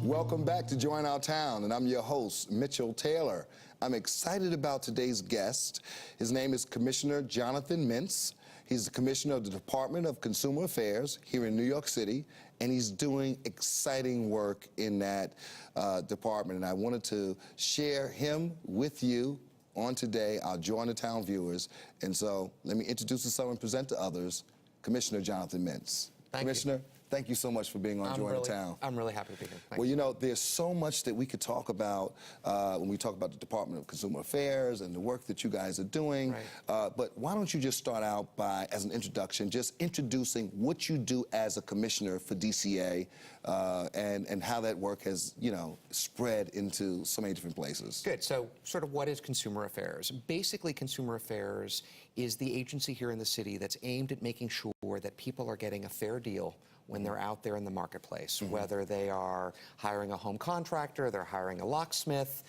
Welcome back to Join Our Town, and I'm your host, Mitchell Taylor. I'm excited about today's guest. His name is Commissioner Jonathan Mintz. He's the Commissioner of the Department of Consumer Affairs here in New York City, and he's doing exciting work in that department. And I wanted to share him with you on today, our Join the Town viewers. And so let me introduce to some and present to others, Commissioner Jonathan Mintz. Commissioner, thank you so much for being on Join the Town. I'm really happy to be here. Thanks. Well, you know, there's so much that we could talk about when we talk about the Department of Consumer Affairs and the work that you guys are doing. Right. But why don't you just start out by, as an introduction, just introducing what you do as a commissioner for DCA and how that work has, you know, spread into so many different places. Good. So sort of what is Consumer Affairs? Basically, Consumer Affairs is the agency here in the city that's aimed at making sure that people are getting a fair deal when they're out there in the marketplace, whether they are hiring a home contractor, they're hiring a locksmith,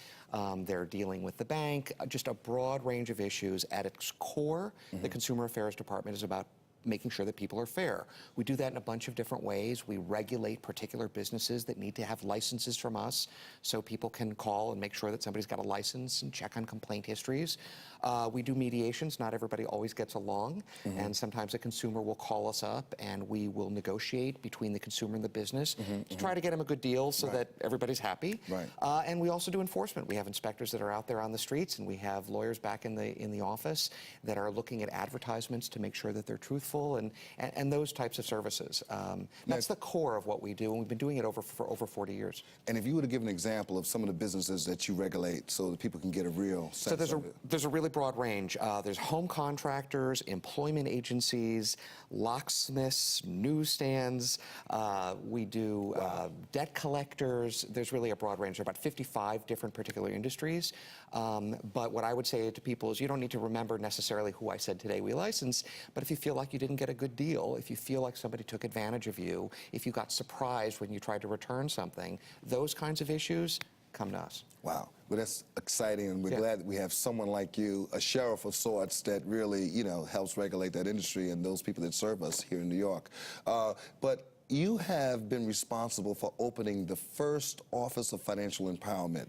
they're dealing with the bank, just a broad range of issues. At its core, the Consumer Affairs Department is about making sure that people are fair. We do that in a bunch of different ways. We regulate particular businesses that need to have licenses from us, so people can call and make sure that somebody's got a license and check on complaint histories. We do mediations. Not everybody always gets along, and sometimes a consumer will call us up and we will negotiate between the consumer and the business to try to get them a good deal so that everybody's happy. And we also do enforcement. We have inspectors that are out there on the streets, and we have lawyers back in the office that are looking at advertisements to make sure that they're truthful and those types of services. That's the core of what we do, and we've been doing it for over 40 years. And if you were to give an example of some of the businesses that you regulate so that people can get a real sense of it. There's a really broad range. There's home contractors, employment agencies, locksmiths, newsstands. We do debt collectors. There's really a broad range. There are about 55 different particular industries. But what I would say to people is you don't need to remember necessarily who I said today we license, but if you feel like you didn't get a good deal, if you feel like somebody took advantage of you, if you got surprised when you tried to return something, those kinds of issues, come to us. Wow. Well, that's exciting, and we're glad that we have someone like you, a sheriff of sorts, that really, you know, helps regulate that industry and those people that serve us here in New York. But you have been responsible for opening the first Office of Financial Empowerment.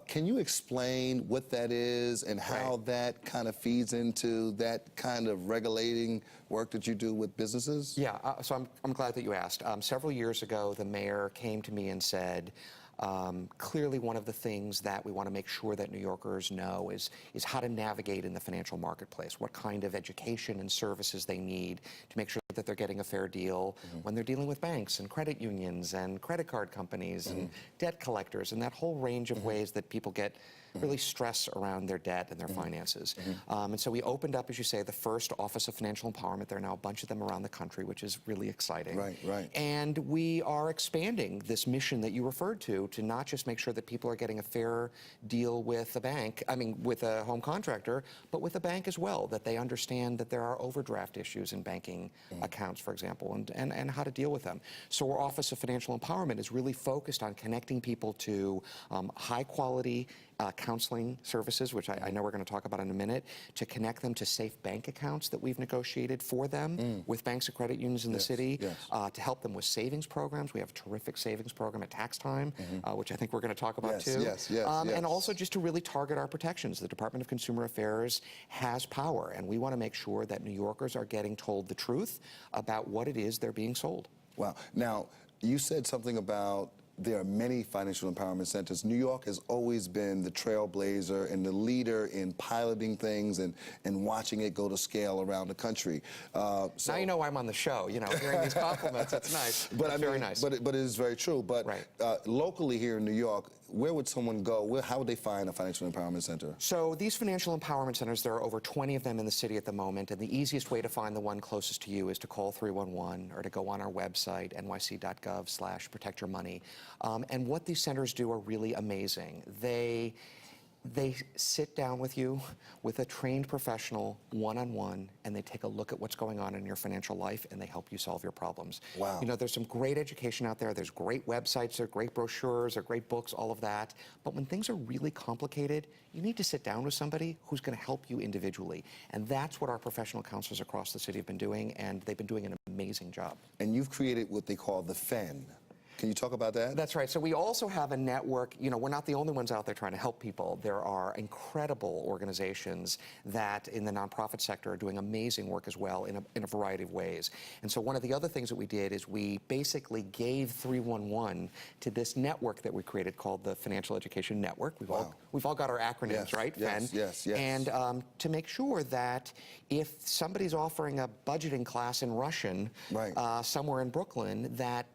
Can you explain what that is and how that kind of feeds into that kind of regulating work that you do with businesses? Yeah, so I'm glad that you asked. Several years ago, the mayor came to me and said, clearly one of the things that we want to make sure that New Yorkers know is how to navigate in the financial marketplace, what kind of education and services they need to make sure that they're getting a fair deal when they're dealing with banks and credit unions and credit card companies and debt collectors and that whole range of ways that people get really stress around their debt and their finances. And so we opened up, as you say, the first Office of Financial Empowerment. There are now a bunch of them around the country, which is really exciting. Right. And we are expanding this mission that you referred to not just make sure that people are getting a fair deal with a bank, with a home contractor, but with a bank as well, that they understand that there are overdraft issues in banking accounts, for example, and how to deal with them. So our Office of Financial Empowerment is really focused on connecting people to high-quality counseling services, which I know we're going to talk about in a minute, to connect them to safe bank accounts that we've negotiated for them with banks and credit unions in the city, to help them with savings programs. We have a terrific savings program at tax time, which I think we're going to talk about too. And also just to really target our protections. The Department of Consumer Affairs has power, and we want to make sure that New Yorkers are getting told the truth about what it is they're being sold. Wow. Now, you said something about there are many financial empowerment centers. New York has always been the trailblazer and the leader in piloting things and watching it go to scale around the country. So now you know why I'm on the show. You know, hearing these compliments, that's nice. But very nice. But it is very true. But locally here in New York, where would someone go? How would they find a financial empowerment center? So these financial empowerment centers, there are over 20 of them in the city at the moment, and the easiest way to find the one closest to you is to call 311 or to go on our website, nyc.gov/protectyourmoney. And what these centers do are really amazing. They sit down with you with a trained professional one-on-one, and they take a look at what's going on in your financial life, and they help you solve your problems. Wow. You know, there's some great education out there. There's great websites, there are great brochures, there are great books, all of that. But when things are really complicated, you need to sit down with somebody who's going to help you individually. And that's what our professional counselors across the city have been doing, and they've been doing an amazing job. And you've created what they call the FEN. Can you talk about that? That's right. So we also have a network. You know, we're not the only ones out there trying to help people. There are incredible organizations that in the nonprofit sector are doing amazing work as well in a variety of ways. And so one of the other things that we did is we basically gave 311 to this network that we created called the Financial Education Network. We've all got our acronyms, Yes, right, yes, Fen? yes, yes. And to make sure that if somebody's offering a budgeting class in Russian somewhere in Brooklyn, that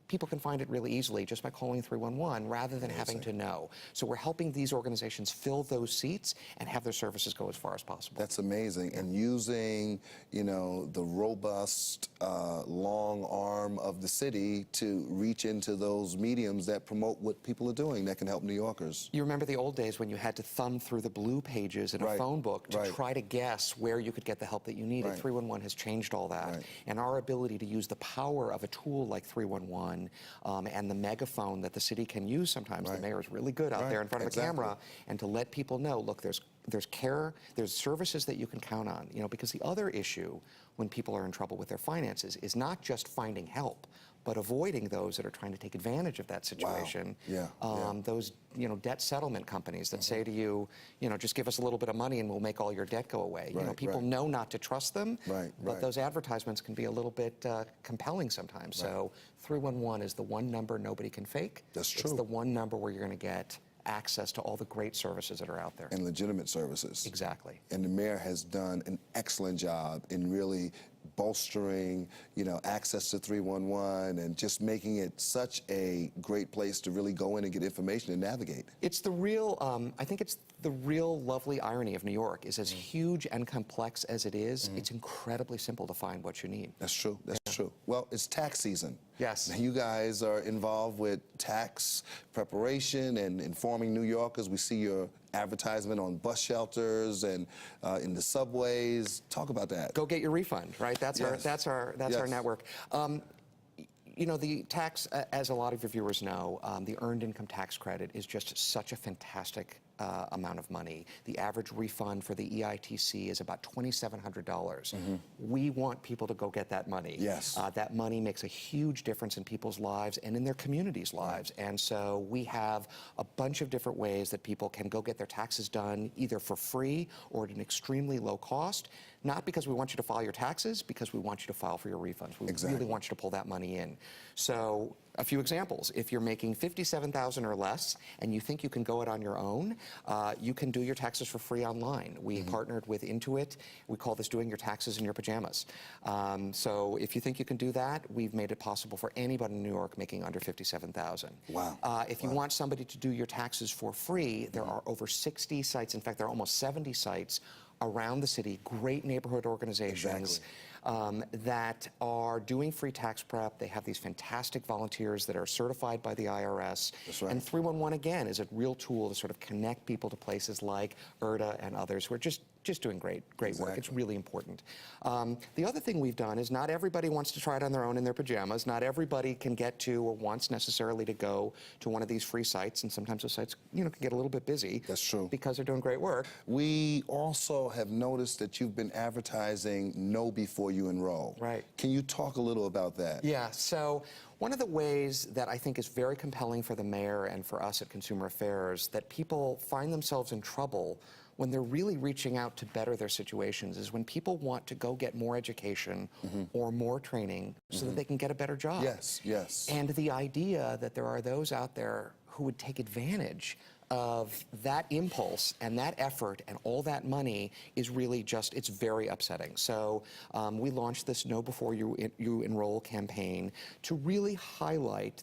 people can find it really easily just by calling 311 rather than having to know. So we're helping these organizations fill those seats and have their services go as far as possible. That's amazing. And using, you know, the robust, long arm of the city to reach into those mediums that promote what people are doing that can help New Yorkers. You remember the old days when you had to thumb through the blue pages in a phone book to try to guess where you could get the help that you needed. 311 has changed all that. And our ability to use the power of a tool like 311 and the megaphone that the city can use sometimes. The mayor is really good out there in front of the camera, and to let people know, look, there's care, there's services that you can count on. You know, because the other issue when people are in trouble with their finances is not just finding help, but avoiding those that are trying to take advantage of that situation. Those, you know, debt settlement companies that say to you, you know, just give us a little bit of money and we'll make all your debt go away. You know, people know not to trust them, but those advertisements can be a little bit compelling sometimes. So 311 is the one number nobody can fake. That's true. It's the one number where you're going to get access to all the great services that are out there. And legitimate services. Exactly. And the mayor has done an excellent job in really bolstering, you know, access to 311 and just making it such a great place to really go in and get information and navigate. It's the real, I think it's the real lovely irony of New York is as huge and complex as it is, it's incredibly simple to find what you need. That's true, that's true. Well, it's tax season. Yes. You guys are involved with tax preparation and informing New Yorkers. We see your advertisement on bus shelters and in the subways. Talk about that. Go get your refund, right? That's our network. You know, the tax, as a lot of your viewers know, the earned income tax credit is just such a fantastic amount of money. The average refund for the EITC is about $2,700. We want people to go get that money. Yes. That money makes a huge difference in people's lives and in their communities' lives. And so we have a bunch of different ways that people can go get their taxes done either for free or at an extremely low cost. Not because we want you to file your taxes, because we want you to file for your refunds. We really want you to pull that money in. So a few examples. If you're making $57,000 or less and you think you can go it on your own, you can do your taxes for free online. We partnered with Intuit. We call this doing your taxes in your pajamas. So if you think you can do that, we've made it possible for anybody in New York making under $57,000. Wow. If you want somebody to do your taxes for free, there are over 60 sites. In fact, there are almost 70 sites around the city, great neighborhood organizations that are doing free tax prep. They have these fantastic volunteers that are certified by the IRS. That's right. And 311, again, is a real tool to sort of connect people to places like IRTA and others who are just doing great work. It's really important. The other thing we've done is not everybody wants to try it on their own in their pajamas. Not everybody can get to or wants necessarily to go to one of these free sites, and sometimes those sites, you know, can get a little bit busy. That's true. Because they're doing great work. We also have noticed that you've been advertising Know Before You Enroll. Right. Can you talk a little about that? Yeah, so one of the ways that I think is very compelling for the mayor and for us at Consumer Affairs that people find themselves in trouble when they're really reaching out to better their situations is when people want to go get more education or more training so that they can get a better job. Yes, yes. And the idea that there are those out there who would take advantage of that impulse and that effort and all that money is really just, it's very upsetting. So we launched this Know Before You Enroll campaign to really highlight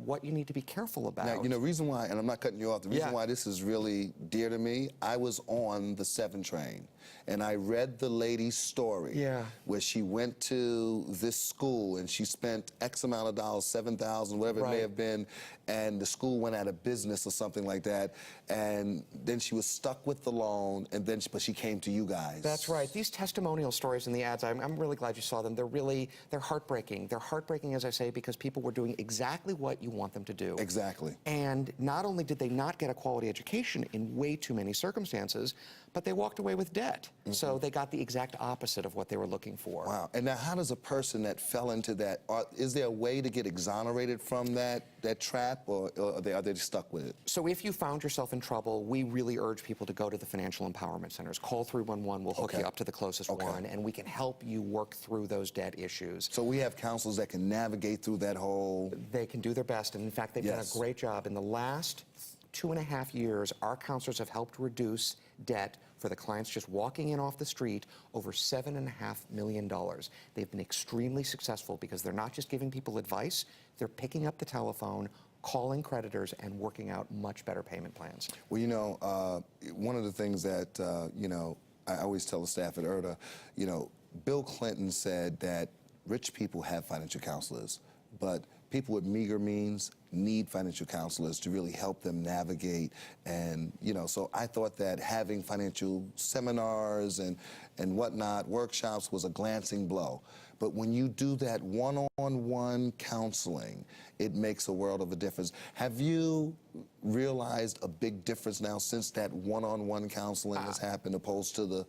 what you need to be careful about. Now, you know, reason why, and I'm not cutting you off, the reason why this is really dear to me, I was on the 7 train. And I read the lady's story where she went to this school and she spent X amount of dollars, $7,000, whatever it may have been, and the school went out of business or something like that. that, and then she was stuck with the loan, and then but she came to you guys. That's right. These testimonial stories in the ads, I'm really glad you saw them. They're heartbreaking. They're heartbreaking, as I say, because people were doing exactly what you want them to do. Exactly. And not only did they not get a quality education in way too many circumstances, but they walked away with debt. So they got the exact opposite of what they were looking for. Wow. And now how does a person that fell into that, is there a way to get exonerated from that trap, or are they stuck with it? So if you found yourself in trouble, we really urge people to go to the financial empowerment centers. Call 311, we'll hook you up to the closest one, and we can help you work through those debt issues. So we have counselors that can navigate through that whole... They can do their best, and in fact, they've done a great job. In the last 2.5 years, our counselors have helped reduce debt for the clients just walking in off the street over $7.5 million. They've been extremely successful because they're not just giving people advice, they're picking up the telephone, calling creditors, and working out much better payment plans. Well, you know, one of the things that, you know, I always tell the staff at IRTA, you know, Bill Clinton said that rich people have financial counselors, but people with meager means need financial counselors to really help them navigate. And, you know, so I thought that having financial seminars and whatnot, workshops, was a glancing blow. But when you do that one-on-one counseling, it makes a world of a difference. Have you realized a big difference now since that one-on-one counseling has happened, opposed to the...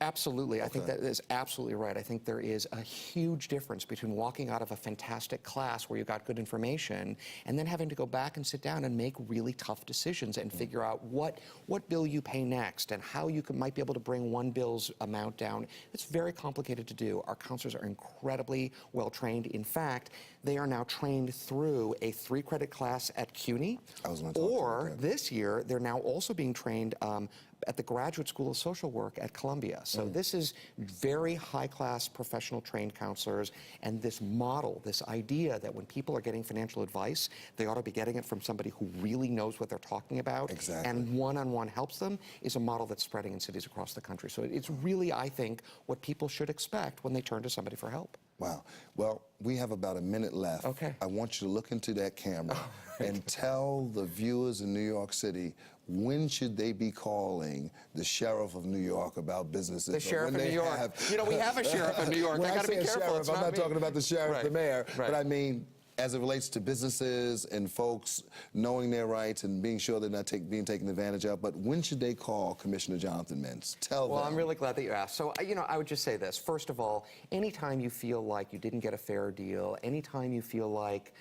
Absolutely. I think that is absolutely right. I think there is a huge difference between walking out of a fantastic class where you got good information and then having to go back and sit down and make really tough decisions and figure out what bill you pay next and how you might be able to bring one bill's amount down. It's very complicated to do. Our counselors are incredibly well trained. In fact, they are now trained through a 3-credit class at CUNY, or this year they're now also being trained at the Graduate School of Social Work at Columbia. So this is very high-class professional trained counselors, and this model, this idea that when people are getting financial advice, they ought to be getting it from somebody who really knows what they're talking about, and one-on-one helps them, is a model that's spreading in cities across the country. So it's really, I think, what people should expect when they turn to somebody for help. Wow. Well, we have about a minute left. Okay. I want you to look into that camera and tell the viewers in New York City, when should they be calling the sheriff of New York about businesses? The sheriff of New York. You know, we have a sheriff of New York. When I got to be careful. Sheriff, I'm not talking about the sheriff, the mayor, but I mean, as it relates to businesses and folks knowing their rights and being sure they're not being taken advantage of. But when should they call Commissioner Jonathan Mintz? Tell them. Well, I'm really glad that you asked. So, you know, I would just say this. First of all, anytime you feel like you didn't get a fair deal, anytime you feel like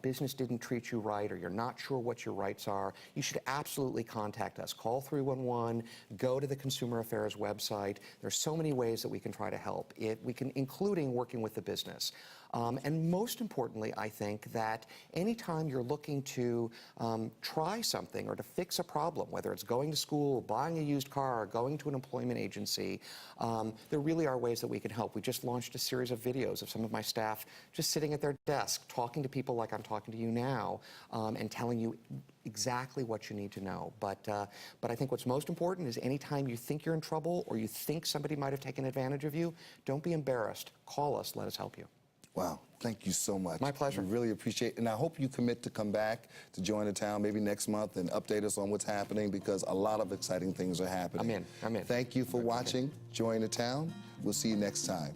business didn't treat you right or you're not sure what your rights are, you should absolutely contact us. Call 311, go to the Consumer Affairs website. There's so many ways that we can try to help. Including working with the business. And most importantly, I think that anytime you're looking to try something or to fix a problem, whether it's going to school, buying a used car, or going to an employment agency, there really are ways that we can help. We just launched a series of videos of some of my staff just sitting at their desk, talking to people like I'm talking to you now, and telling you exactly what you need to know. But I think what's most important is anytime you think you're in trouble or you think somebody might have taken advantage of you, don't be embarrassed. Call us. Let us help you. Wow, thank you so much. My pleasure. We really appreciate it. And I hope you commit to come back to join the town maybe next month and update us on what's happening, because a lot of exciting things are happening. I'm in. Thank you for watching Join the Town. We'll see you next time.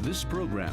This program